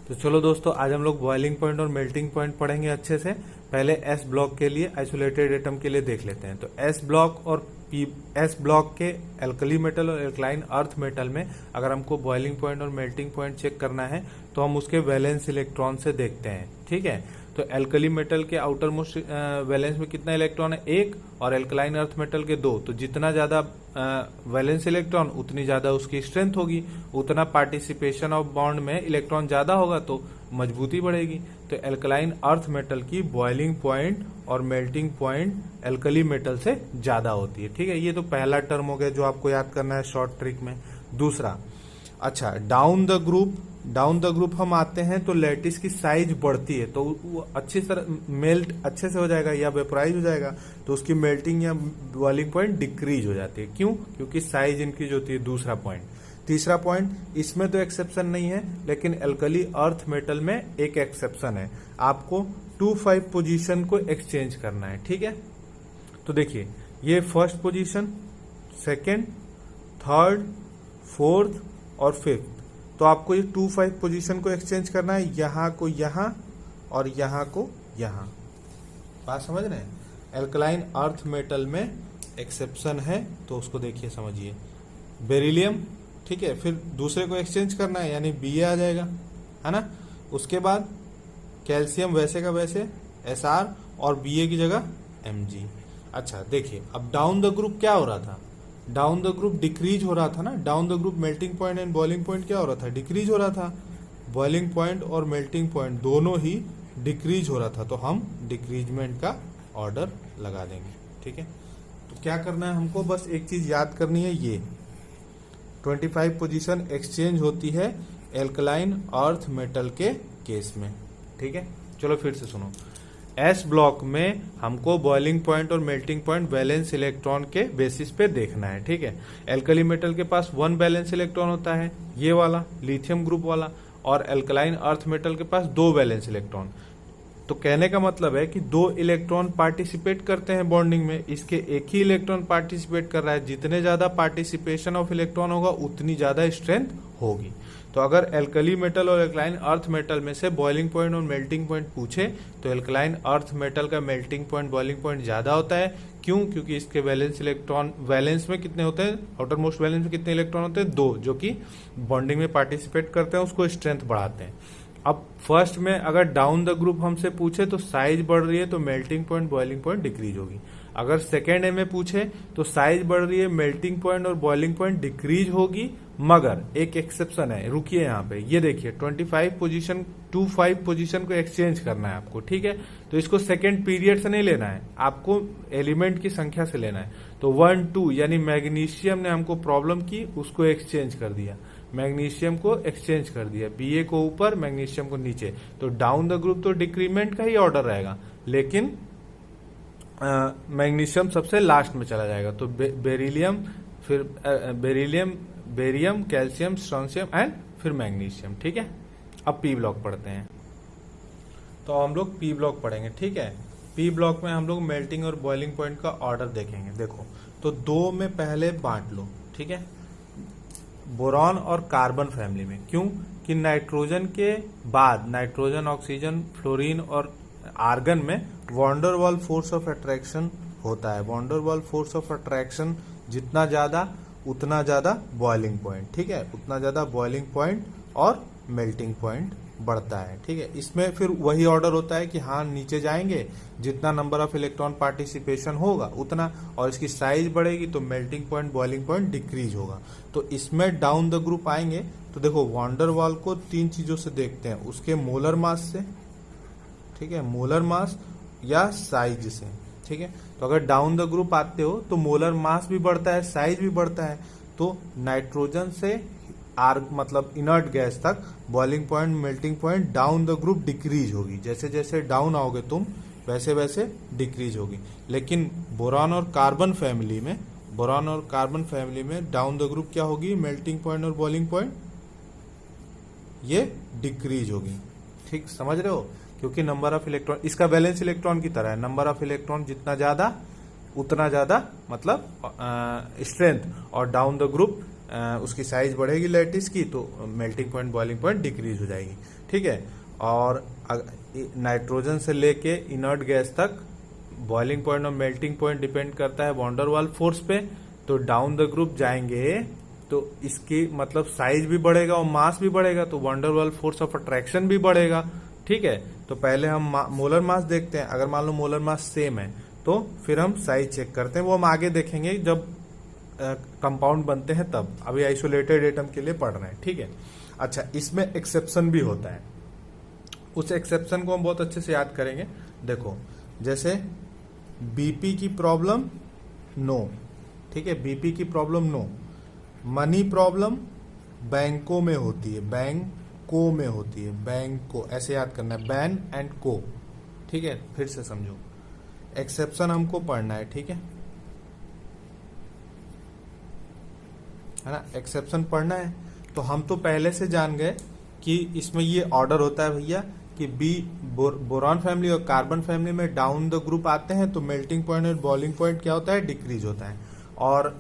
तो चलो दोस्तों, आज हम लोग बॉइलिंग पॉइंट और मेल्टिंग पॉइंट पढ़ेंगे अच्छे से। पहले एस ब्लॉक के लिए, आइसोलेटेड एटम के लिए देख लेते हैं। तो एस ब्लॉक और एस ब्लॉक के एल्कली मेटल और एल्कलाइन अर्थ मेटल में अगर हमको बॉइलिंग पॉइंट और मेल्टिंग पॉइंट चेक करना है तो हम उसके वैलेंस इलेक्ट्रॉन से देखते हैं। ठीक है, तो एल्कली मेटल के आउटर मोस्ट वैलेंस में कितना इलेक्ट्रॉन है? 1, और एल्कलाइन अर्थ मेटल के 2। तो जितना ज्यादा वैलेंस इलेक्ट्रॉन उतनी ज्यादा उसकी स्ट्रेंथ होगी, उतना पार्टिसिपेशन ऑफ बॉन्ड में इलेक्ट्रॉन ज्यादा होगा तो मजबूती बढ़ेगी। तो एल्कलाइन अर्थ मेटल की बॉइलिंग पॉइंट और मेल्टिंग पॉइंट एल्कली मेटल से ज्यादा होती है। ठीक है, ये तो पहला टर्म हो गया जो आपको याद करना है शॉर्ट ट्रिक में। दूसरा, अच्छा, डाउन द ग्रुप हम आते हैं तो लैटिस की साइज बढ़ती है, तो वो अच्छी तरह मेल्ट अच्छे से हो जाएगा या वेपोराइज हो जाएगा, तो उसकी मेल्टिंग या बॉइलिंग पॉइंट डिक्रीज हो जाती है। क्यों? क्योंकि साइज इंक्रीज होती है। दूसरा पॉइंट। तीसरा पॉइंट, इसमें तो एक्सेप्शन नहीं है, लेकिन एल्कली अर्थ मेटल में एक एक्सेप्शन है। आपको 2-5 पोजीशन को एक्सचेंज करना है। ठीक है, तो देखिए, ये first position, second, third, fourth और फिफ्थ। तो आपको ये 2-5 पोजीशन को एक्सचेंज करना है, यहां को यहां और यहां को यहां। बात समझ रहे हैं? एल्कलाइन अर्थ मेटल में एक्सेप्शन है, तो उसको देखिए, समझिए। बेरिलियम, ठीक है, फिर दूसरे को एक्सचेंज करना है, यानी Ba आ जाएगा, है ना। उसके बाद कैल्शियम वैसे का वैसे Sr और Ba की जगह Mg। अच्छा देखिए, अब डाउन द ग्रुप क्या हो रहा था? डाउन द ग्रुप डिक्रीज हो रहा था ना। Down the group melting point and boiling point क्या हो रहा था? डिक्रीज हो रहा था। बॉइलिंग पॉइंट और मेल्टिंग पॉइंट दोनों ही डिक्रीज हो रहा था, तो हम डिक्रीजमेंट का ऑर्डर लगा देंगे। ठीक है, तो क्या करना है हमको? बस एक चीज याद करनी है, ये 25 पोजीशन एक्सचेंज होती है एल्कलाइन अर्थ मेटल के केस में। ठीक है, चलो फिर से सुनो। एस ब्लॉक में हमको बॉइलिंग पॉइंट और मेल्टिंग पॉइंट वैलेंस इलेक्ट्रॉन के बेसिस पे देखना है। ठीक है, एल्कली मेटल के पास 1 वैलेंस इलेक्ट्रॉन होता है, ये वाला लिथियम ग्रुप वाला, और एल्कलाइन अर्थ मेटल के पास 2 वैलेंस इलेक्ट्रॉन। तो कहने का मतलब है कि 2 इलेक्ट्रॉन पार्टिसिपेट करते हैं बॉन्डिंग में, इसके एक ही इलेक्ट्रॉन पार्टिसिपेट कर रहा है। जितने ज्यादा पार्टिसिपेशन ऑफ इलेक्ट्रॉन होगा उतनी ज्यादा स्ट्रेंथ होगी। तो अगर एल्कली मेटल और एल्कलाइन अर्थ मेटल में से बॉइलिंग पॉइंट और मेल्टिंग पॉइंट पूछे तो एल्कलाइन अर्थ मेटल का मेल्टिंग पॉइंट बॉइलिंग पॉइंट ज्यादा होता है। क्यों? क्योंकि इसके वैलेंस में कितने होते हैं? आउटर मोस्ट वैलेंस में कितने इलेक्ट्रॉन होते हैं? 2, जो कि बॉन्डिंग में पार्टिसिपेट करते हैं, उसको स्ट्रेंथ बढ़ाते हैं। अब फर्स्ट में अगर डाउन द ग्रुप हमसे पूछे तो साइज बढ़ रही है, तो melting point boiling point decrease होगी। अगर सेकेंड में पूछे तो साइज बढ़ रही है, मेल्टिंग पॉइंट और बॉइलिंग पॉइंट डिक्रीज होगी, मगर एक एक्सेप्शन है। रुकिए, यहाँ पे ये देखिए, 2-5 पोजीशन को एक्सचेंज करना है आपको। ठीक है, तो इसको सेकेंड पीरियड से नहीं लेना है, आपको एलिमेंट की संख्या से लेना है। तो 1, 2 यानी मैग्नीशियम ने हमको प्रॉब्लम की, उसको एक्सचेंज कर दिया, मैग्नीशियम को एक्सचेंज कर दिया, Ba को ऊपर, मैग्नीशियम को नीचे। तो डाउन द ग्रुप तो डिक्रीमेंट का ही ऑर्डर रहेगा, लेकिन मैग्नीशियम सबसे लास्ट में चला जाएगा। तो बेरिलियम, फिर बेरियम, कैल्शियम, स्ट्रोंशियम एंड फिर मैग्नीशियम। ठीक है, अब पी ब्लॉक पढ़ते हैं। तो हम लोग पी ब्लॉक पढ़ेंगे। ठीक है, पी ब्लॉक में हम लोग मेल्टिंग और बॉइलिंग पॉइंट का ऑर्डर देखेंगे। देखो, तो 2 में पहले बांट लो। ठीक है, बोरॉन और कार्बन फैमिली में। क्यों? कि नाइट्रोजन के बाद नाइट्रोजन, ऑक्सीजन, फ्लोरीन और आर्गन में van der Waals force of attraction होता है। Van der Waals force of attraction जितना ज्यादा उतना ज्यादा बॉइलिंग पॉइंट। ठीक है, उतना ज्यादा बॉइलिंग पॉइंट और मेल्टिंग पॉइंट बढ़ता है। ठीक है, इसमें फिर वही ऑर्डर होता है कि हाँ, नीचे जाएंगे जितना नंबर ऑफ इलेक्ट्रॉन पार्टिसिपेशन होगा उतना, और इसकी साइज बढ़ेगी तो melting point boiling point decrease होगा। तो इसमें डाउन द ग्रुप आएंगे तो देखो, वॉन्डर वॉल को 3 चीजों से देखते हैं, उसके मोलर मास से, ठीक है, मोलर मास या साइज से। ठीक है, तो अगर डाउन द ग्रुप आते हो तो मोलर मास भी बढ़ता है, साइज भी बढ़ता है। तो नाइट्रोजन से मतलब इनर्ट गैस तक boiling point, melting point down the group decrease होगी। जैसे जैसे डाउन आओगे तुम वैसे वैसे डिक्रीज होगी। लेकिन बोरॉन और कार्बन फैमिली में डाउन द ग्रुप क्या होगी? मेल्टिंग पॉइंट और बॉइलिंग पॉइंट ये डिक्रीज होगी। ठीक, समझ रहे हो? क्योंकि नंबर ऑफ इलेक्ट्रॉन, इसका वैलेंस इलेक्ट्रॉन की तरह है, नंबर ऑफ इलेक्ट्रॉन जितना ज्यादा उतना ज्यादा मतलब स्ट्रेंथ, और डाउन द ग्रुप उसकी साइज बढ़ेगी लैटिस की, तो melting point boiling point decrease हो जाएगी। ठीक है, और नाइट्रोजन से लेके इनर्ट गैस तक बॉइलिंग पॉइंट और मेल्टिंग पॉइंट डिपेंड करता है वॉन्डर वाल फोर्स पे। तो डाउन द ग्रुप जाएंगे तो इसकी मतलब साइज भी बढ़ेगा और मास भी बढ़ेगा, तो वॉन्डर वाल फोर्स ऑफ अट्रैक्शन भी बढ़ेगा। ठीक है, तो पहले हम मोलर मास देखते हैं। अगर मान लो मोलर मास सेम है तो फिर हम साइज चेक करते हैं, वो हम आगे देखेंगे जब कंपाउंड बनते हैं तब। अभी आइसोलेटेड एटम के लिए पढ़ रहे हैं। ठीक है, अच्छा, इसमें एक्सेप्शन भी होता है। उस एक्सेप्शन को हम बहुत अच्छे से याद करेंगे। देखो, जैसे बीपी की प्रॉब्लम नो, ठीक है, बीपी की प्रॉब्लम नो। मनी प्रॉब्लम बैंकों में होती है, बैंकों में होती है, बैंको, ऐसे याद करना है, बैन एंड को। ठीक है, फिर से समझो, एक्सेप्शन हमको पढ़ना है। ठीक है ना, एक्सेप्शन पढ़ना है। तो हम तो पहले से जान गए कि इसमें ये ऑर्डर होता है भैया कि बी बोरॉन फैमिली और कार्बन फैमिली में डाउन द ग्रुप आते हैं तो मेल्टिंग पॉइंट और बॉइलिंग पॉइंट क्या होता है, डिक्रीज होता है। और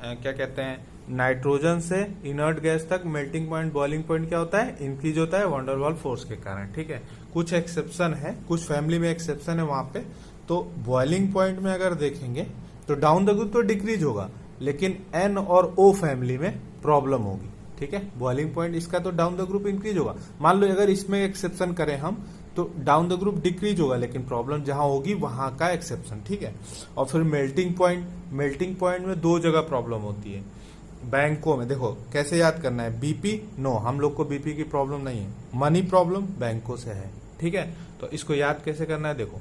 क्या कहते हैं, नाइट्रोजन से इनर्ट गैस तक मेल्टिंग पॉइंट बॉइलिंग पॉइंट क्या होता है, इंक्रीज होता है वॉन्डर वाल फोर्स के कारण। ठीक है, कुछ एक्सेप्शन है, कुछ फैमिली में एक्सेप्शन है वहां पे। तो बॉइलिंग पॉइंट में अगर देखेंगे तो डाउन द ग्रुप तो डिक्रीज होगा, लेकिन एन और ओ फैमिली में प्रॉब्लम होगी। ठीक है, बॉइलिंग पॉइंट इसका तो डाउन द ग्रुप इंक्रीज होगा। मान लो अगर इसमें एक्सेप्शन करें हम तो डाउन द ग्रुप डिक्रीज होगा, लेकिन प्रॉब्लम जहां होगी वहां का एक्सेप्शन। ठीक है, और फिर मेल्टिंग पॉइंट में दो जगह प्रॉब्लम होती है। बैंकों में देखो कैसे याद करना है, बीपी नो, हम लोग को बीपी की प्रॉब्लम नहीं है, मनी प्रॉब्लम बैंकों से है। ठीक है, तो इसको याद कैसे करना है, देखो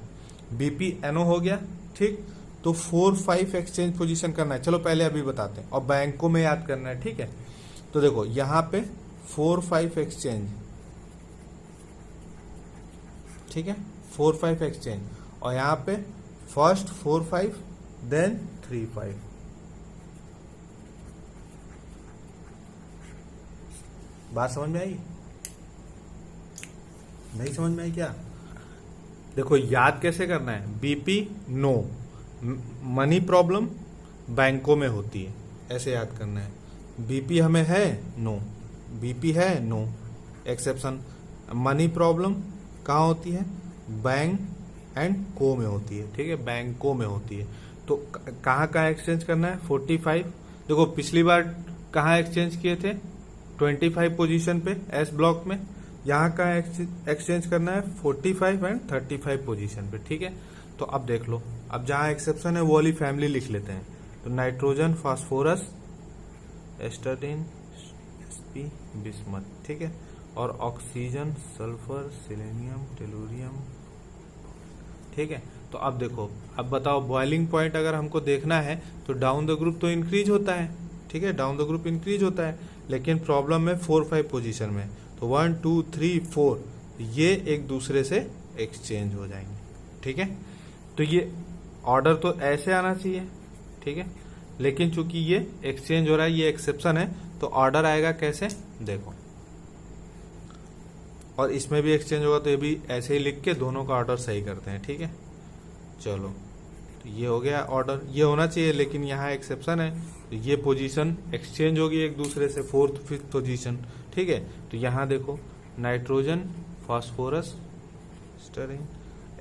बीपी एनओ हो गया। ठीक, तो 4-5 एक्सचेंज पोजीशन करना है। चलो पहले अभी बताते हैं, और बैंकों में याद करना है। ठीक है, तो देखो यहां पे 4-5 एक्सचेंज, ठीक है, 4-5 एक्सचेंज, और यहां पे फर्स्ट 4-5 देन 3-5। बात समझ में आई? नहीं समझ में आई क्या? देखो याद कैसे करना है, बीपी नो, मनी प्रॉब्लम बैंकों में होती है, ऐसे याद करना है। बीपी हमें है नो, बीपी है नो, एक्सेप्शन। मनी प्रॉब्लम कहाँ होती है, बैंक एंड को में होती है। ठीक है, बैंकों में होती है। तो कहाँ कहाँ एक्सचेंज करना है, 45। देखो पिछली बार कहाँ एक्सचेंज किए थे, 25 पोजीशन पे एस ब्लॉक में। यहाँ का एक्सचेंज करना है 45 एंड 35 पोजीशन पे। ठीक है, तो अब देख लो, अब जहाँ एक्सेप्शन है वो वाली फैमिली लिख लेते हैं। तो नाइट्रोजन, फास्फोरस, एस्टरीन, एसपी, बिस्मथ। ठीक है, और ऑक्सीजन, सल्फर, सेलेनियम, टेलुरियम। ठीक है, तो अब देखो, अब बताओ बॉइलिंग पॉइंट अगर हमको देखना है तो डाउन द ग्रुप तो इंक्रीज होता है। ठीक है, डाउन द ग्रुप इंक्रीज होता है, लेकिन प्रॉब्लम है 4-5 पोजीशन में। तो 1 2 3 4 ये एक दूसरे से एक्सचेंज हो जाएंगे। ठीक है, तो ये ऑर्डर तो ऐसे आना चाहिए। ठीक है, लेकिन चूंकि ये एक्सचेंज हो रहा है, ये एक्सेप्शन है, तो ऑर्डर आएगा कैसे, देखो, और इसमें भी एक्सचेंज होगा तो ये भी ऐसे ही लिख के दोनों का ऑर्डर सही करते हैं। ठीक है, चलो, तो ये हो गया ऑर्डर, ये होना चाहिए, लेकिन यहाँ एक्सेप्शन है, तो ये पोजीशन एक्सचेंज होगी एक दूसरे से, 4th 5th पोजीशन। ठीक है, तो यहाँ देखो नाइट्रोजन, फास्फोरस, स्टरीन,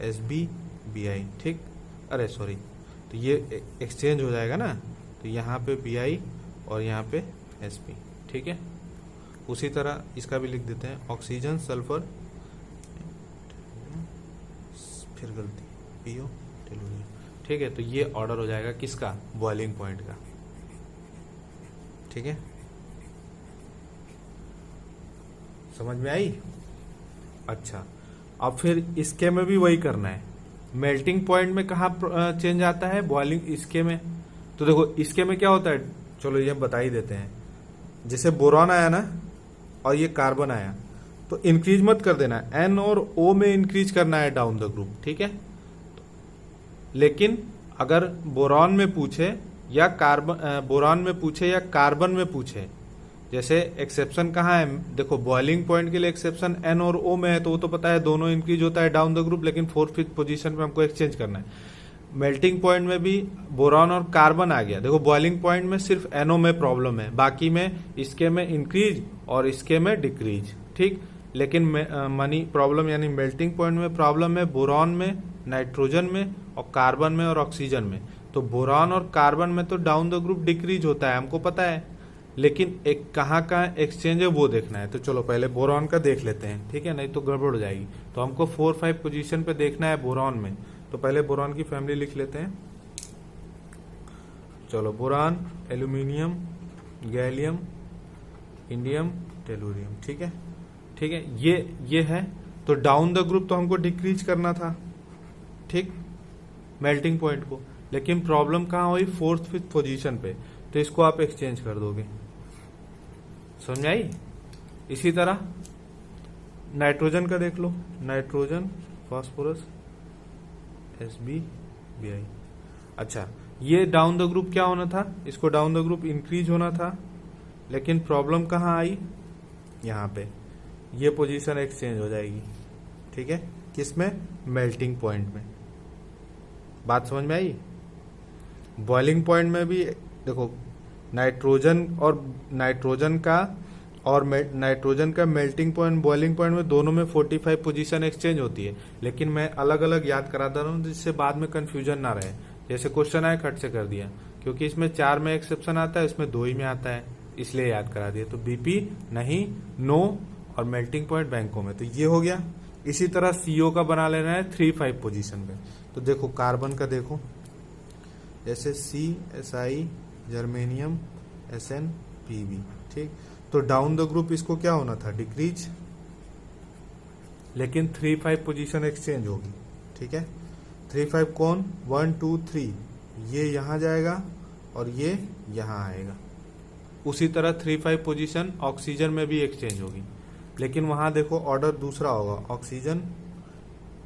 एसबी, बीआई। ठीक, अरे सॉरी, तो ये एक्सचेंज हो जाएगा ना, तो यहाँ पे बीआई और यहाँ पे एसपी। ठीक है, उसी तरह इसका भी लिख देते हैं, ऑक्सीजन, सल्फर, फिर गलती, पीओ, टेलुरियम। ठीक है, तो ये ऑर्डर हो जाएगा किसका, बॉइलिंग पॉइंट का। ठीक है, समझ में आई? अच्छा, अब फिर इसके में भी वही करना है। मेल्टिंग पॉइंट में कहाँ चेंज आता है, बॉइलिंग इसके में। तो देखो इसके में क्या होता है, चलो ये बता ही देते हैं। जैसे बोरॉन आया ना और ये कार्बन आया, तो इंक्रीज मत कर देना, एन और ओ में इंक्रीज करना है डाउन द ग्रुप। ठीक है, लेकिन अगर बोरॉन में पूछे या बोरॉन में पूछे या कार्बन में पूछे, जैसे एक्सेप्शन कहाँ है, देखो बॉइलिंग पॉइंट के लिए एक्सेप्शन एन और ओ में है, तो वो तो पता है दोनों इंक्रीज होता है डाउन द ग्रुप, लेकिन 4th 5th पोजीशन पे हमको एक्सचेंज करना है। मेल्टिंग पॉइंट में भी बोरॉन और कार्बन आ गया। देखो बॉइलिंग पॉइंट में सिर्फ NO में प्रॉब्लम है, बाकी में इसके में इंक्रीज और इसके में डिक्रीज, ठीक। लेकिन मनी प्रॉब्लम यानी मेल्टिंग पॉइंट में प्रॉब्लम है बोरॉन में, नाइट्रोजन में और कार्बन में और ऑक्सीजन में। तो बोरॉन और कार्बन में तो डाउन द ग्रुप डिक्रीज होता है, हमको पता है, लेकिन एक कहाँ एक्सचेंज है वो देखना है। तो चलो पहले बोरॉन का देख लेते हैं, ठीक है, नहीं तो गड़बड़ हो जाएगी। तो हमको 4-5 पोजीशन पे देखना है बोरॉन में। तो पहले बोरॉन की फैमिली लिख लेते हैं। चलो boron, aluminium, gallium, indium, tellurium, ठीक है, ठीक है, ये है। तो डाउन द ग्रुप तो हमको डिक्रीज करना था, ठीक, मेल्टिंग पॉइंट को, लेकिन प्रॉब्लम कहाँ हुई 4th-5th पोजीशन पे, तो इसको आप एक्सचेंज कर दोगे। समझ आई? इसी तरह नाइट्रोजन का देख लो, नाइट्रोजन, फास्फोरस, SbBi। अच्छा, ये डाउन द ग्रुप क्या होना था, इसको डाउन द ग्रुप इंक्रीज होना था, लेकिन प्रॉब्लम कहाँ आई, यहाँ पे ये पोजीशन एक्सचेंज हो जाएगी, ठीक है, किसमें, मेल्टिंग पॉइंट में। बात समझ में आई? बॉइलिंग पॉइंट में भी देखो नाइट्रोजन का मेल्टिंग पॉइंट, बॉइलिंग पॉइंट में दोनों में 45 पोजीशन एक्सचेंज होती है, लेकिन मैं अलग अलग याद कराता रहा हूँ जिससे बाद में कंफ्यूजन ना रहे। जैसे क्वेश्चन आया खट से कर दिया, क्योंकि इसमें 4 में एक्सेप्शन आता है, इसमें 2 ही में आता है, इसलिए याद करा दिया। तो BP नहीं, नो और मेल्टिंग पॉइंट बैंकों में, तो ये हो गया। इसी तरह CO का बना लेना है 3-5 पोजीशन पे। तो देखो कार्बन का देखो, जैसे Si, जर्मेनियम, Sn, Pb, ठीक। तो डाउन द ग्रुप इसको क्या होना था, डिक्रीज, लेकिन 3-5 पोजीशन एक्सचेंज होगी, ठीक है। 3-5 कौन, 1, 2, 3, ये यहां जाएगा और ये यहां आएगा। उसी तरह 3-5 पोजीशन ऑक्सीजन में भी एक्सचेंज होगी, लेकिन वहां देखो ऑर्डर दूसरा होगा, oxygen,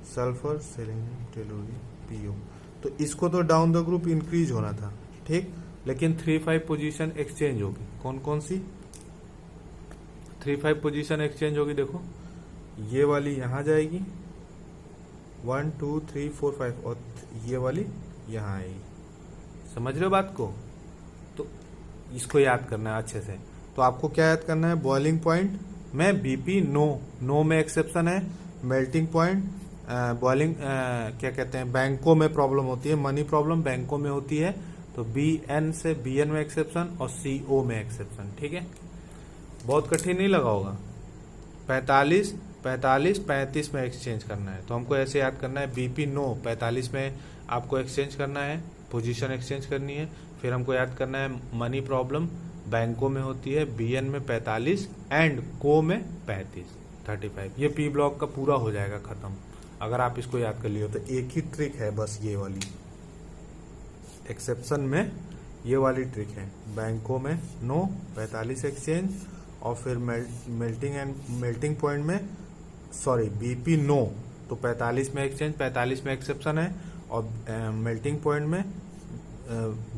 sulphur, selenium, tellurium, PO। तो इसको तो डाउन द ग्रुप इंक्रीज होना था, ठीक, लेकिन 3-5 पोजीशन एक्सचेंज होगी। कौन कौन सी 3-5 पोजीशन एक्सचेंज होगी, देखो ये वाली यहां जाएगी, 1, 2, 3, 4, 5, और ये वाली यहां आएगी। समझ रहे हो बात को? तो इसको याद करना है अच्छे से। तो आपको क्या याद करना है, बॉइलिंग पॉइंट में BP नो में एक्सेप्शन है, मेल्टिंग पॉइंट बॉइलिंग क्या कहते हैं, बैंकों में प्रॉब्लम होती है, मनी प्रॉब्लम बैंकों में होती है, तो BN से BN में एक्सेप्शन और CO में एक्सेप्शन, ठीक है। बहुत कठिन नहीं लगा होगा। 45, 35 में एक्सचेंज करना है, तो हमको ऐसे याद करना है, BP नो 45 में आपको एक्सचेंज करना है, पोजीशन एक्सचेंज करनी है। फिर हमको याद करना है मनी प्रॉब्लम बैंकों में होती है, BN में 45 एंड को में 35। ये P ब्लॉक का पूरा हो जाएगा खत्म, अगर आप इसको याद कर लियो। तो एक ही ट्रिक है बस, ये वाली एक्सेप्शन में ये वाली ट्रिक है, बैंकों में नो 45 एक्सचेंज, और फिर मेल्टिंग पॉइंट में BP नो तो 45 में एक्सचेंज, 45 में एक्सेप्शन है, और मेल्टिंग पॉइंट में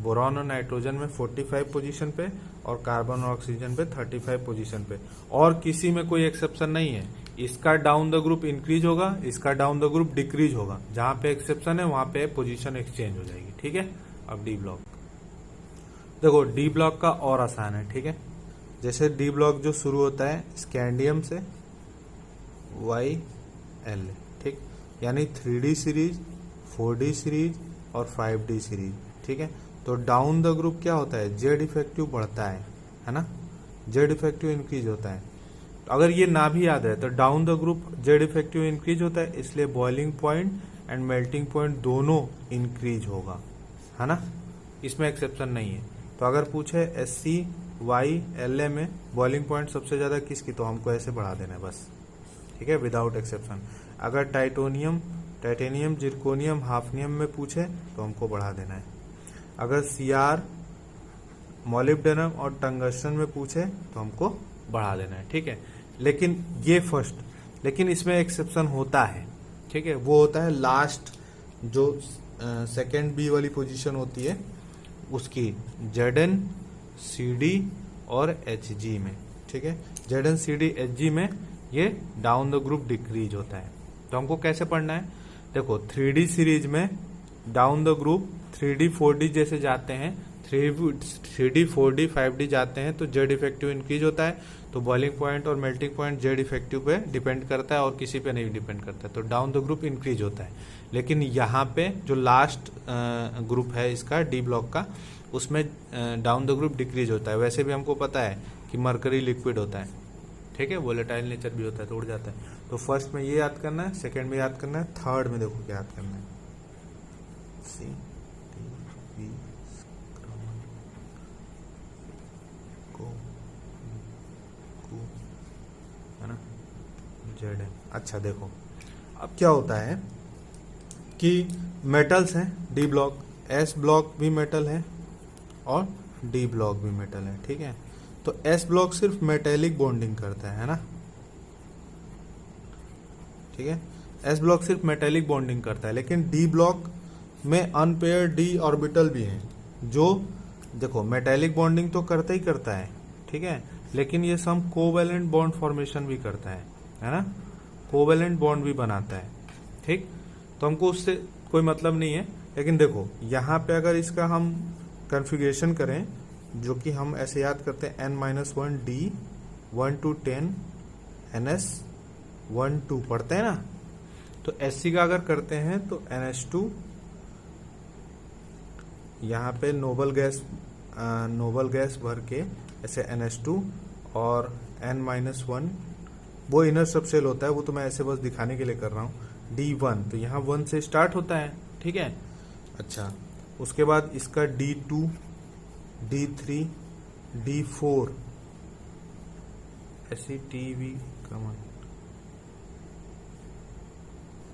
बोरॉन और नाइट्रोजन में 45 पोजीशन पे, और कार्बन और ऑक्सीजन पे 35 पोजीशन पे, और किसी में कोई एक्सेप्शन नहीं है। इसका डाउन द ग्रुप इंक्रीज होगा, इसका डाउन द ग्रुप डिक्रीज होगा, जहां पे एक्सेप्शन है वहां पे पोजीशन एक्सचेंज हो जाएगी, ठीक है। अब D ब्लॉक देखो, D ब्लॉक का और आसान है, ठीक है। जैसे D ब्लॉक जो शुरू होता है स्कैंडियम से YL, ठीक, यानी 3D सीरीज, 4D सीरीज और 5D सीरीज, ठीक है। तो डाउन द ग्रुप क्या होता है, Z इफेक्टिव बढ़ता है ना, Z इफेक्टिव इंक्रीज होता है। तो अगर ये ना भी याद है तो down the group Z effective increase होता है, इसलिए boiling point and melting point दोनों इंक्रीज होगा, है ना, इसमें एक्सेप्शन नहीं है। तो अगर पूछे SCYLA में बॉइलिंग पॉइंट सबसे ज्यादा किसकी, तो हमको ऐसे बढ़ा देना है बस, ठीक है, विदाउट एक्सेप्शन। अगर टाइटेनियम, जिरकोनियम, हाफनियम में पूछे तो हमको बढ़ा देना है। अगर Cr, मोलिब्डेनम और टंगस्टन में पूछे तो हमको बढ़ा देना है, ठीक है। लेकिन ये फर्स्ट, लेकिन इसमें एक्सेप्शन होता है, ठीक है, वो होता है लास्ट जो सेकेंड B वाली पोजीशन होती है उसकी, Zn, CD और Hg में, ठीक है। Zn, CD, Hg में ये डाउन द ग्रुप डिक्रीज होता है। तो हमको कैसे पढ़ना है, देखो 3D सीरीज में down the group 3D 4D जैसे जाते हैं, 3D 4D 5D जाते हैं तो जेड इफेक्टिव इंक्रीज होता है। तो बॉइलिंग पॉइंट और मेल्टिंग पॉइंट जेड इफेक्टिव पे डिपेंड करता है और किसी पे नहीं डिपेंड करता है, तो डाउन द ग्रुप इंक्रीज होता है। लेकिन यहाँ पे जो लास्ट ग्रुप है इसका डी ब्लॉक का, उसमें डाउन द ग्रुप डिक्रीज होता है। वैसे भी हमको पता है कि मरकरी लिक्विड होता है, ठीक है, वोलेटाइल नेचर भी होता है तो उड़ जाता है। तो फर्स्ट में ये याद करना है, सेकंड में याद करना है, थर्ड में देखो क्या याद करना है, सी टी वी है ना, जेड है। अच्छा देखो अब क्या होता है कि मेटल्स हैं, डी ब्लॉक, एस ब्लॉक भी मेटल है और डी ब्लॉक भी मेटल है, ठीक है। तो एस ब्लॉक सिर्फ मेटेलिक बॉन्डिंग करता है ना, ठीक है, एस ब्लॉक सिर्फ मेटेलिक बॉन्डिंग करता है। लेकिन डी ब्लॉक में अनपेयर डी ऑर्बिटल भी हैं, जो देखो मेटेलिक बॉन्डिंग तो करता ही करता है, ठीक है, लेकिन ये सम कोवेलेंट बॉन्ड फॉर्मेशन भी करता है ना, कोवेलेंट बॉन्ड भी बनाता है, ठीक। तो हमको उससे कोई मतलब नहीं है। लेकिन देखो यहाँ पे अगर इसका हम कॉन्फ़िगरेशन करें, जो कि हम ऐसे याद करते हैं n-1 d 1 to 10 ns 1 2 पढ़ते हैं ना, तो Sc का अगर करते हैं तो NH2, यहाँ पे नोबल गैस भर के ऐसे NH2 और n-1 वो इनर सबसेल होता है, वो तो मैं ऐसे बस दिखाने के लिए कर रहा हूँ, D1 तो यहाँ 1 से स्टार्ट होता है, ठीक है। अच्छा उसके बाद इसका D2 D3 D4 ऐसी टीवी कमन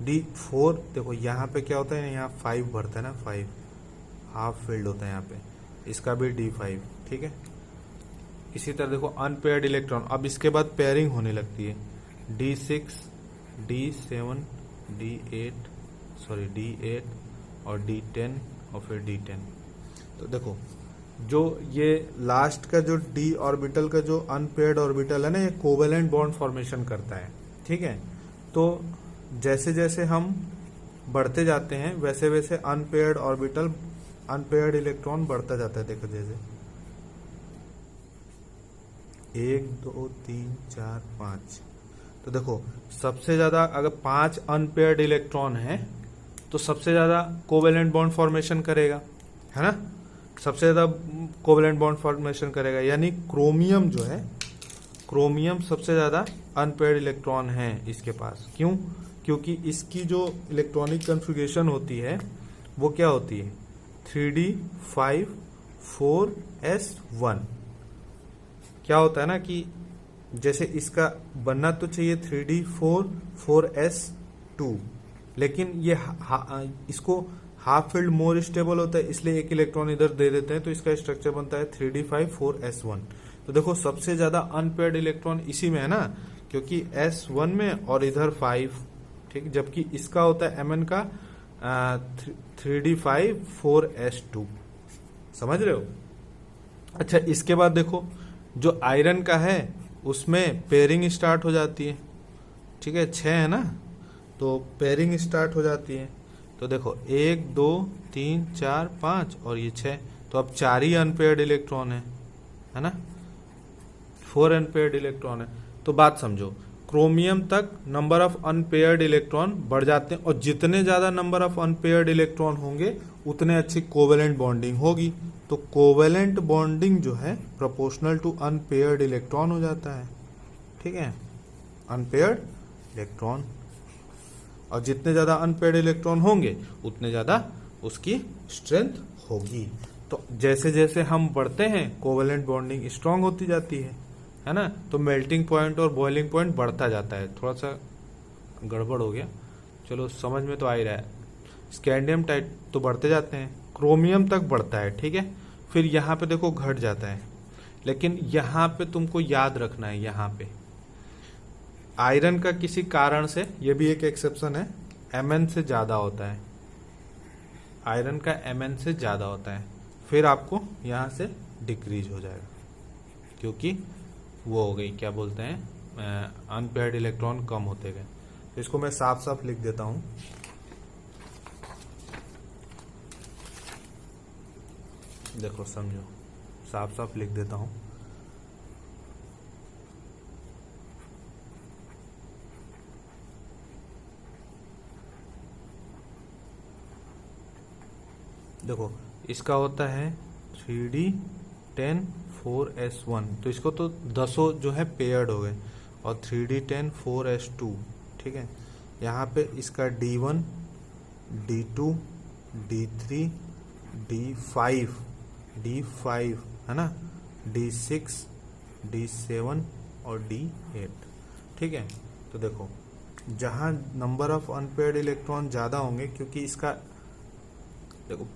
D4 देखो यहाँ पे क्या होता है, यहाँ 5 भरता है ना, 5 हाफ फील्ड होता है यहाँ पे, इसका भी D5, ठीक है। इसी तरह देखो अनपेयर्ड इलेक्ट्रॉन, अब इसके बाद पेयरिंग होने लगती है, D6 D7 D8 और D10 और फिर D10। तो देखो जो ये लास्ट का जो d ऑर्बिटल का जो अनपेयर्ड ऑर्बिटल है ना, ये कोवेलेंट बॉन्ड फॉर्मेशन करता है, ठीक है। तो जैसे जैसे हम बढ़ते जाते हैं वैसे वैसे अनपेयर्ड इलेक्ट्रॉन बढ़ता जाता है। देखो जैसे 1 2 3 4 5, तो देखो सबसे ज्यादा अगर 5 अनपेयर्ड इलेक्ट्रॉन है तो सबसे ज्यादा कोवेलेंट बॉन्ड फॉर्मेशन करेगा, है ना, सबसे ज्यादा कोवेलेंट बॉन्ड फॉर्मेशन करेगा। यानी क्रोमियम जो है, क्रोमियम सबसे ज्यादा अनपेयर्ड इलेक्ट्रॉन है इसके पास। क्यों? क्योंकि इसकी जो इलेक्ट्रॉनिक कॉन्फ़िगरेशन होती है वो क्या होती है, 3d 5 4s1। क्या होता है ना कि जैसे इसका बनना तो चाहिए 3d 4 4s2, लेकिन ये इसको हाफ फील्ड मोर स्टेबल होता है, इसलिए एक इलेक्ट्रॉन इधर दे देते हैं तो इसका स्ट्रक्चर बनता है 3d 5 4s1। तो देखो सबसे ज्यादा अनपेयर्ड इलेक्ट्रॉन इसी में है ना, क्योंकि s1 में और इधर 5, ठीक, जबकि इसका होता है mn का 3d 5 4s2। समझ रहे हो? अच्छा इसके बाद देखो जो आयरन का है उसमें पेयरिंग स्टार्ट हो जाती है, ठीक है, 6 है ना, तो पेयरिंग स्टार्ट हो जाती है। तो देखो 1 2 3 4 5 और ये 6, तो अब 4 ही अनपेयर्ड इलेक्ट्रॉन है ना, 4 अनपेयर्ड इलेक्ट्रॉन है। तो बात समझो, क्रोमियम तक नंबर ऑफ अनपेयर्ड इलेक्ट्रॉन बढ़ जाते हैं, और जितने ज्यादा नंबर ऑफ अनपेयर्ड इलेक्ट्रॉन होंगे उतने अच्छी कोवेलेंट बॉन्डिंग होगी। तो कोवेलेंट बॉन्डिंग जो है प्रोपोर्शनल टू अनपेयर्ड इलेक्ट्रॉन हो जाता है, ठीक है, अनपेयर्ड इलेक्ट्रॉन। और जितने ज्यादा अनपेयर्ड इलेक्ट्रॉन होंगे उतने ज्यादा उसकी स्ट्रेंथ होगी। तो जैसे जैसे हम बढ़ते हैं कोवेलेंट बॉन्डिंग स्ट्रांग होती जाती है ना, तो मेल्टिंग पॉइंट और बॉइलिंग पॉइंट बढ़ता जाता है। थोड़ा सा गड़बड़ हो गया, चलो समझ में तो आ ही रहा है। स्कैंडियम टाइप तो बढ़ते जाते हैं, क्रोमियम तक बढ़ता है, ठीक है, फिर यहाँ पे देखो घट जाता है। लेकिन यहाँ पे तुमको याद रखना है, यहाँ पे आयरन का किसी कारण से, ये भी एक एक्सेप्शन है, Mn से ज्यादा होता है, आयरन का Mn से ज्यादा होता है, फिर आपको यहाँ से डिक्रीज हो जाएगा, क्योंकि वो हो गई क्या बोलते हैं अनपेयर्ड इलेक्ट्रॉन कम होते गए। तो इसको मैं साफ साफ लिख देता हूं, देखो समझो, साफ साफ लिख देता हूं। देखो इसका होता है 3D10 4S1, तो इसको तो 10 जो है पेयर्ड हो गए, और 3D10 4S2, ठीक है। यहाँ पे इसका D1 D2 D3 D5 है ना, D6 D7 और D8, ठीक है। तो देखो जहाँ नंबर ऑफ अनपेयर्ड इलेक्ट्रॉन ज़्यादा होंगे, क्योंकि इसका देखो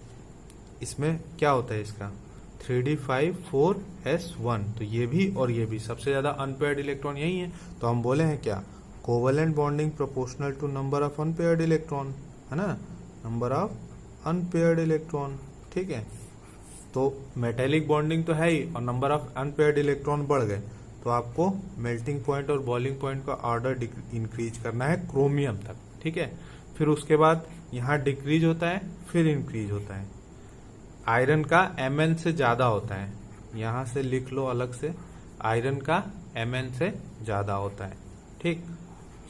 इसमें क्या होता है, इसका 3D5 4S1, तो ये भी और ये भी सबसे ज़्यादा अनपेयर्ड इलेक्ट्रॉन यही है। तो हम बोले हैं क्या, covalent bonding proportional to number of unpaired electron, है ना, नंबर ऑफ अनपेयर्ड इलेक्ट्रॉन, ठीक है। तो मेटेलिक बॉन्डिंग तो है ही, और नंबर ऑफ अनपेयर्ड इलेक्ट्रॉन बढ़ गए, तो आपको मेल्टिंग पॉइंट और बॉइलिंग पॉइंट का ऑर्डर इंक्रीज करना है क्रोमियम तक, ठीक है। फिर उसके बाद यहाँ डिक्रीज होता है, फिर इंक्रीज होता है। आयरन का Mn से ज्यादा होता है, यहां से लिख लो अलग से, आयरन का Mn से ज्यादा होता है, ठीक।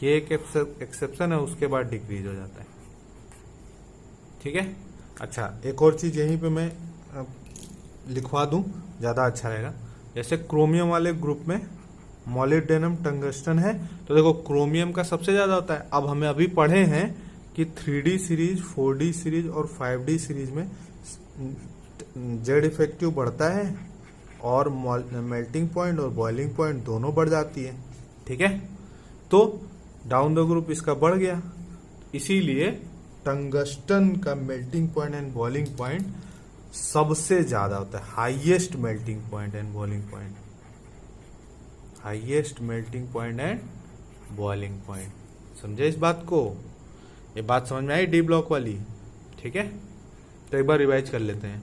ये एक एक्सेप्शन है, उसके बाद डिक्रीज हो जाता है, ठीक है। अच्छा एक और चीज यहीं पे मैं लिखवा दूं, ज्यादा अच्छा रहेगा। जैसे क्रोमियम वाले ग्रुप में मॉलिब्डेनम टंगस्टन है, तो देखो क्रोमियम का सबसे ज्यादा होता है। अब हमें अभी पढ़े हैं कि 3D सीरीज 4D सीरीज और 5D सीरीज में जेड इफेक्टिव बढ़ता है, और मेल्टिंग पॉइंट और बॉइलिंग पॉइंट दोनों बढ़ जाती है, ठीक है। तो डाउन द ग्रुप इसका बढ़ गया, इसीलिए टंगस्टन का melting point and boiling point सबसे ज्यादा होता है, highest melting point and boiling point, highest melting point and boiling point. समझे इस बात को, ये बात समझ में आई डी ब्लॉक वाली, ठीक है। तो एक बार रिवाइज कर लेते हैं,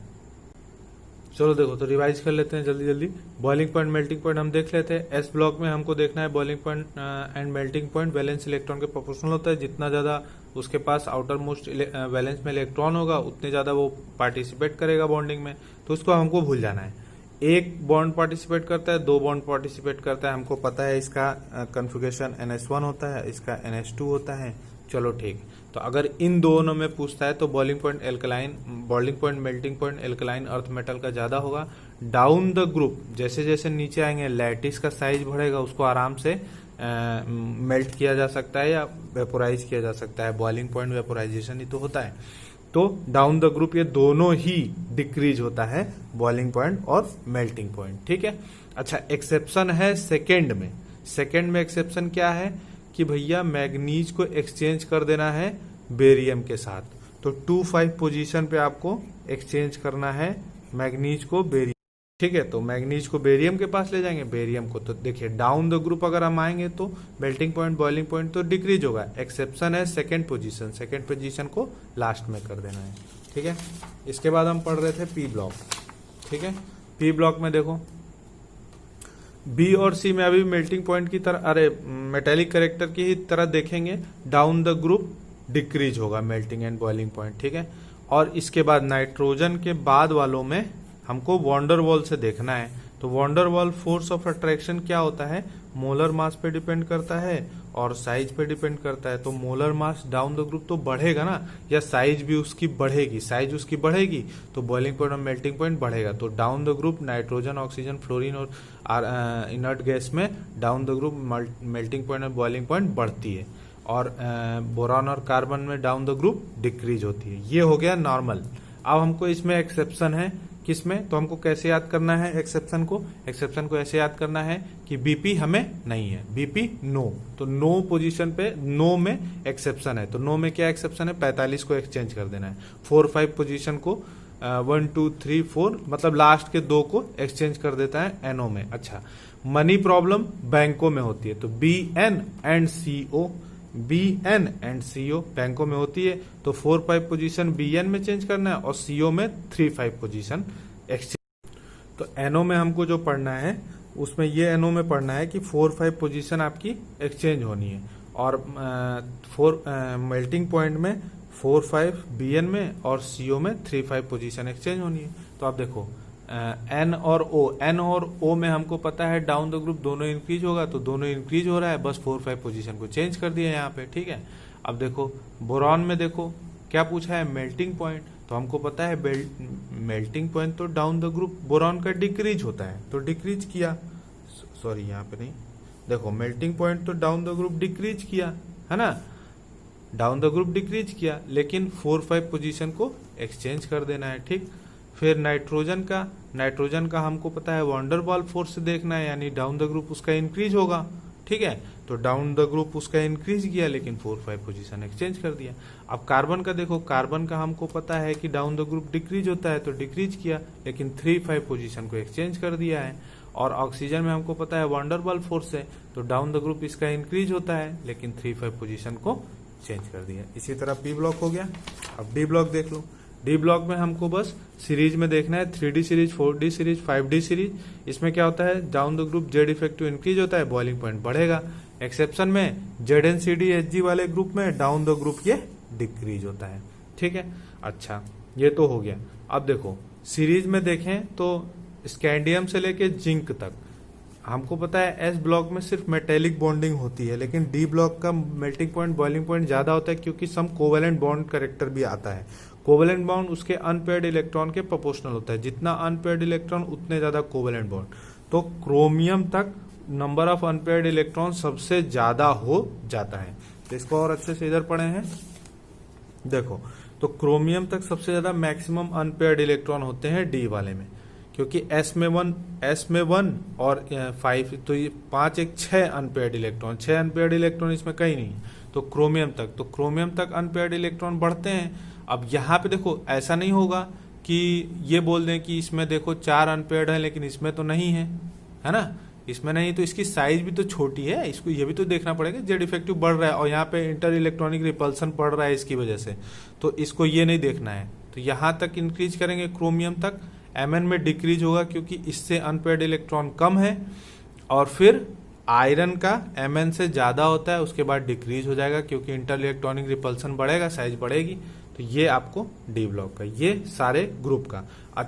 चलो देखो तो रिवाइज कर लेते हैं जल्दी जल्दी। बॉइलिंग पॉइंट मेल्टिंग पॉइंट हम देख लेते हैं। एस ब्लॉक में हमको देखना है boiling point and melting point valence electron के प्रोपोर्शनल होता है, जितना ज्यादा उसके पास आउटर मोस्ट वैलेंस में इलेक्ट्रॉन होगा उतने ज्यादा वो पार्टिसिपेट करेगा बॉन्डिंग में, तो उसको हमको भूल जाना है। एक बॉन्ड पार्टिसिपेट करता है, दो बॉन्ड पार्टिसिपेट करता है, हमको पता है इसका कन्फिगरेशन NS1 होता है, इसका NS2 होता है, चलो ठीक। तो अगर इन दोनों में पूछता है तो boiling point alkaline, boiling point melting point alkaline earth metal का ज्यादा होगा। डाउन द ग्रुप जैसे जैसे नीचे आएंगे लैटिस का साइज बढ़ेगा, उसको आराम से मेल्ट किया जा सकता है या वेपोराइज किया जा सकता है, बॉइलिंग पॉइंट वेपोराइजेशन ही तो होता है। तो डाउन द ग्रुप ये दोनों ही डिक्रीज होता है, बॉइलिंग पॉइंट और मेल्टिंग पॉइंट, ठीक है। अच्छा एक्सेप्शन है सेकेंड में, सेकेंड में एक्सेप्शन क्या है कि भैया मैग्नीज को एक्सचेंज कर देना है बेरियम के साथ, तो 2,5 पोजीशन पे आपको एक्सचेंज करना है मैग्नीज को बेरियम, ठीक है। तो मैग्नीज को बेरियम के पास ले जाएंगे, बेरियम को, तो देखिए डाउन द ग्रुप अगर हम आएंगे तो मेल्टिंग पॉइंट बॉइलिंग पॉइंट तो डिक्रीज होगा। एक्सेप्शन है सेकेंड पोजीशन, सेकेंड पोजीशन को लास्ट में कर देना है, ठीक है। इसके बाद हम पढ़ रहे थे पी ब्लॉक, ठीक है। पी ब्लॉक में देखो बी और सी में अभी मेल्टिंग पॉइंट की तरह, अरे मेटेलिक करेक्टर की ही तरह देखेंगे, डाउन द ग्रुप डिक्रीज होगा मेल्टिंग एंड बॉइलिंग पॉइंट, ठीक है। और इसके बाद नाइट्रोजन के बाद वालों में हमको वॉन्डर वॉल से देखना है, तो van der Waals force of attraction क्या होता है, मोलर मास पे डिपेंड करता है और साइज पे डिपेंड करता है। तो molar mass down the group तो बढ़ेगा ना, या साइज भी उसकी बढ़ेगी, साइज उसकी बढ़ेगी तो बॉइलिंग पॉइंट और मेल्टिंग पॉइंट बढ़ेगा। तो down the group nitrogen oxygen fluorine और इनर्ट गैस में down the group melting point और बॉइलिंग पॉइंट बढ़ती है, और बोरॉन और कार्बन में डाउन द ग्रुप डिक्रीज होती है। ये हो गया नॉर्मल। अब हमको इसमें एक्सेप्शन है, किसमें, तो हमको कैसे याद करना है एक्सेप्शन को, एक्सेप्शन को ऐसे याद करना है कि बीपी हमें नहीं है, बीपी नो, तो नो पोजीशन पे नो में एक्सेप्शन है, तो नो में क्या एक्सेप्शन है, 45 को एक्सचेंज कर देना है, 4-5 पोजीशन को 1 2 3 4 मतलब लास्ट के 2 को एक्सचेंज कर देता है एनओ में। अच्छा मनी प्रॉब्लम बैंकों में होती है, तो BN and CO, BN and CO बैंकों में होती है, तो 4-5 पोजीशन BN में चेंज करना है और CO में 3-5 पोजीशन एक्सचेंज। तो NO में हमको जो पढ़ना है उसमें ये NO में पढ़ना है कि 4-5 पोजीशन आपकी एक्सचेंज होनी है, और मेल्टिंग पॉइंट में 4-5 BN में और CO में 3-5 पोजीशन एक्सचेंज होनी है। तो आप देखो एन और ओ में हमको पता है डाउन द ग्रुप दोनों इंक्रीज होगा, तो दोनों इंक्रीज हो रहा है, बस 4-5 पोजीशन को चेंज कर दिया यहाँ पे, ठीक है। अब देखो बोरॉन में देखो क्या पूछा है, मेल्टिंग पॉइंट, तो हमको पता है मेल्टिंग पॉइंट तो डाउन द ग्रुप बोरॉन का डिक्रीज होता है, तो डिक्रीज किया, सॉरी यहाँ पे नहीं, देखो मेल्टिंग पॉइंट तो डाउन द ग्रुप डिक्रीज किया है ना, डाउन द ग्रुप डिक्रीज किया, लेकिन 4-5 पोजीशन को एक्सचेंज कर देना है, ठीक। फिर नाइट्रोजन का हमको पता है वंडरवॉल फोर्स से देखना है, यानी डाउन द ग्रुप उसका इंक्रीज होगा, ठीक है। तो डाउन द ग्रुप उसका इंक्रीज किया, लेकिन 4-5 पोजीशन एक्सचेंज कर दिया। अब कार्बन का देखो, कार्बन का हमको पता है कि डाउन द ग्रुप डिक्रीज होता है, तो डिक्रीज किया, लेकिन 3-5 पोजीशन को एक्सचेंज कर दिया है। और ऑक्सीजन में हमको पता है वंडरवॉल फोर्स है, तो डाउन द ग्रुप इसका इंक्रीज होता है, लेकिन 3-5 पोजीशन को चेंज कर दिया। इसी तरह पी ब्लॉक हो गया। अब डी ब्लॉक देख लो। डी ब्लॉक में हमको बस सीरीज में देखना है, 3D series, 4D series, 5D series. इसमें क्या होता है, down the group Z effective increase होता है, बॉइलिंग पॉइंट बढ़ेगा। एक्सेप्शन में ZnCd Hg वाले ग्रुप में डाउन द ग्रुप ये डिक्रीज होता है, ठीक है। अच्छा, ये तो हो गया। अब देखो सीरीज में देखें तो स्कैंडियम से लेके जिंक तक हमको पता है एस ब्लॉक में सिर्फ मेटेलिक बॉन्डिंग होती है, लेकिन डी ब्लॉक का मेल्टिंग पॉइंट बॉइलिंग पॉइंट ज्यादा होता है, क्योंकि सम कोवेलेंट बॉन्ड करेक्टर भी आता है। कोवेलेंट बॉन्ड उसके अनपेयर्ड इलेक्ट्रॉन के प्रोपोर्शनल होता है, जितना अनपेयर्ड इलेक्ट्रॉन उतने ज्यादा कोवेलेंट बॉन्ड। तो क्रोमियम तक नंबर ऑफ अनपेयर्ड इलेक्ट्रॉन सबसे ज्यादा हो जाता है। तो इसको और अच्छे से इधर पढ़े हैं, देखो तो क्रोमियम तक सबसे ज्यादा मैक्सिमम अनपेयर्ड इलेक्ट्रॉन होते हैं डी वाले में, क्योंकि एस में वन और 5, तो ये 5 एक 6 अनपेयर्ड इलेक्ट्रॉन, 6 अनपेयर्ड इलेक्ट्रॉन इसमें कहीं नहीं। तो क्रोमियम तक अनपेयर्ड इलेक्ट्रॉन बढ़ते हैं। अब यहाँ पे देखो ऐसा नहीं होगा कि ये बोल दें कि इसमें देखो 4 अनपेयर्ड है लेकिन इसमें तो नहीं है ना, इसमें नहीं, तो इसकी साइज भी तो छोटी है, इसको ये भी तो देखना पड़ेगा। जेड इफेक्टिव बढ़ रहा है और यहाँ पे इंटर इलेक्ट्रॉनिक रिपल्सन पड़ रहा है इसकी वजह से, तो इसको ये नहीं देखना है। तो यहाँ तक इंक्रीज करेंगे क्रोमियम तक, Mn में डिक्रीज होगा क्योंकि इससे अनपेयर्ड इलेक्ट्रॉन कम है, और फिर आयरन का Mn से ज्यादा होता है, उसके बाद डिक्रीज हो जाएगा क्योंकि इंटर इलेक्ट्रॉनिक रिपल्सन बढ़ेगा, साइज बढ़ेगी। तो ये आपको डी ब्लॉक का, ये सारे ग्रुप का। अच्छा